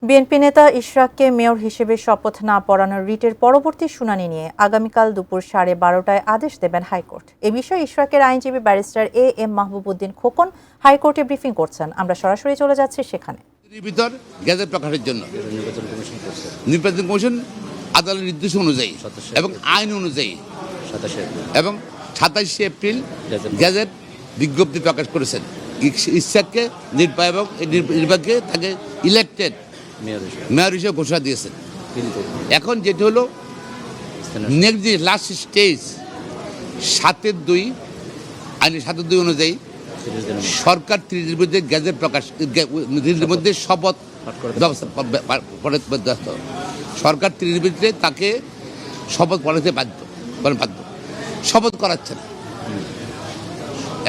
BNP নেতা ইশরাককে mayor হিসেবে শপথ না পড়ানোর রিটের পরবর্তী শুনানি নিয়ে আগামীকাল দুপুর 12:30টায় আদেশ দেবেন হাইকোর্ট। এ বিষয়ে ইশরাকের আইনজীবী ব্যারিস্টার এম মাহবুবউদ্দিন খোকন হাইকোর্টে ব্রিফিং করছেন। আমরা সরাসরি চলে যাচ্ছি সেখানে। ভিতর গেজেট প্রকাশের জন্য নির্বাচন কমিশন আদালতের নির্দেশ অনুযায়ী এবং আইন অনুযায়ী এবং 27শে এপ্রিল গেজেট বিজ্ঞপ্তি প্রকাশ করেছেন। ইশরাককে নির্বাচকে তাকে ইলেক্টেড মেয়র হিসেবে ঘোষণা দিয়েছেন। এখন যেটি হলো নেক্সট যে লাস্ট স্টেজ 7-2 আইনের 7-2 অনুযায়ী সরকার 30 দিনের মধ্যে গেজেট প্রকাশ 30 দিনের মধ্যে শপথ ব্যবস্থা সরকার 30 দিনের মধ্যে তাকে শপথ পড়াতে বাধ্য শপথ করাচ্ছে না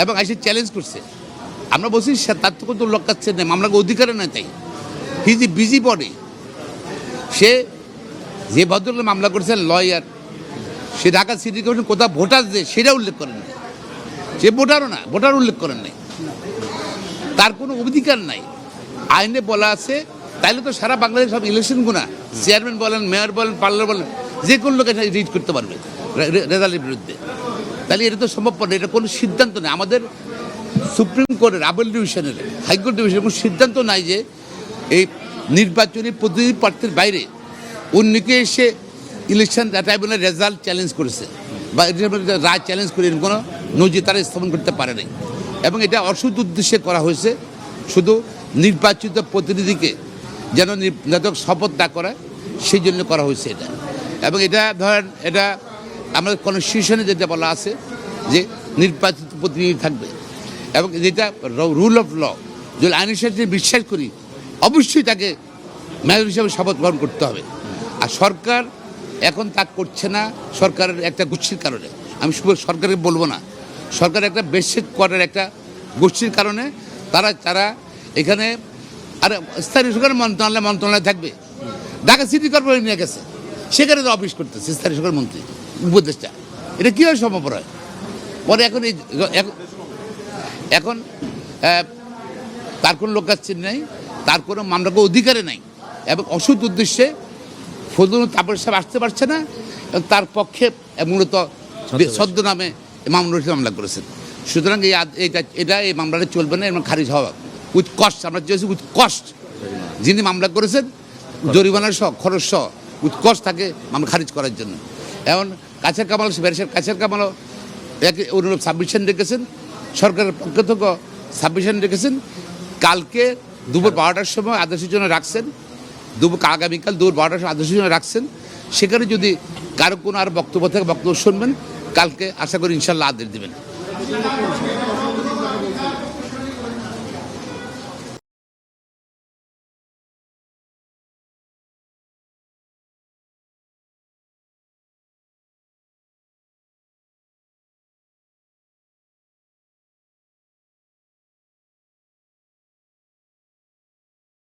এবং এসে চ্যালেঞ্জ করছে। আমরা বলছি তার তো কোনো লোক কাছে নেই, মামলাকে অধিকারে নেই। তাই হি ইজ বিজি বডি। সে যে ভদ্রলোক মামলা করেছেন লয়ার, সে ঢাকা সিটি কমিশন কোথাও ভোটার যে সেটা উল্লেখ করেন নাই। সে ভোটারও না, ভোটার উল্লেখ করেন নাই। তার কোনো অধিকার নাই। আইনে বলা আছে, তাইলে তো সারা বাংলাদেশ সব ইলেকশন গুণা চেয়ারম্যান বলেন, মেয়র বলেন, পার্লার বলেন, যে কোনো লোক এটা রিড করতে পারবে রেজাল্টের বিরুদ্ধে। তাহলে এটা তো সম্ভবপর না, এটা কোনো সিদ্ধান্ত নেই। আমাদের সুপ্রিম কোর্টের আপিল ডিভিশনের হাইকোর্ট ডিভিশনের কোনো সিদ্ধান্ত নাই যে এই নির্বাচনী প্রতিনিধি প্রার্থীর বাইরে অন্যকে এসে ইলেকশন ট্রাইব্যুনালের রেজাল্ট চ্যালেঞ্জ করেছে বা রায় চ্যালেঞ্জ করে কোনো নজির তারা স্থাপন করতে পারে নাই। এবং এটা অসৎ উদ্দেশ্যে করা হয়েছে, শুধু নির্বাচিত প্রতিনিধিকে যেন নির্বাচক শপথ না করায় সেই জন্য করা হয়েছে এটা। এবং এটা ধরেন এটা আমাদের কনস্টিটিউশনে যেটা বলা আছে যে নির্বাচিত প্রতিনিধি থাকবে এবং যেটা রুল অফ ল, যদি আইনের সাথে বিশ্বাস করি অবশ্যই তাকে মেয়র হিসাবে শপথ গ্রহণ করতে হবে। আর সরকার এখন তা করছে না সরকারের একটা গোষ্ঠীর কারণে। আমি শুধু সরকারকে বলবো না, সরকার একটা বেসিক কোয়ার্টার একটা গোষ্ঠীর কারণে তারা এখানে আর স্থানীয় সরকার মন্ত্রণালয় থাকবে। ঢাকা সিটি কর্পোরেশন নিয়ে গেছে, সেখানে তো অফিস করতেছে স্থানীয় সরকার মন্ত্রী উপদেষ্টা। এটা কীভাবে সম্ভব হয়? পরে এখন তার কোনো লোক কাছে নেই, তার কোনো মামলাকে অধিকারে নাই এবং অসৎ উদ্দেশ্যে ফজলুল তাপস সাহেব আসতে পারছে না এবং তার পক্ষে মূলত সদ্য নামে মামলা করেছেন। সুতরাং এই মামলাটা চলবে না এবং খারিজ হওয়া উইথ কস্ট। আমরা চেয়েছি উইথ কস্ট, যিনি মামলা করেছেন জরিমানার সহ খরচ সহ উইথ কস্ট তাকে মামলা খারিজ করার জন্য। এখন কাছের কামালও অনুরূপ সাবমিশন রেখেছেন, সরকারের পক্ষ থেকে সাবমিশন রেখেছেন। কালকে দুপুর 12টার সময় আদেশের জন্য রাখছেন, আগামীকাল দুপুর 12টার সময় আদেশের জন্য রাখছেন। সেখানে যদি কারো কোনো আর বক্তব্য থাকে বক্তব্য শুনবেন, কালকে আশা করি ইনশাল্লাহ আদেশ দেবেন।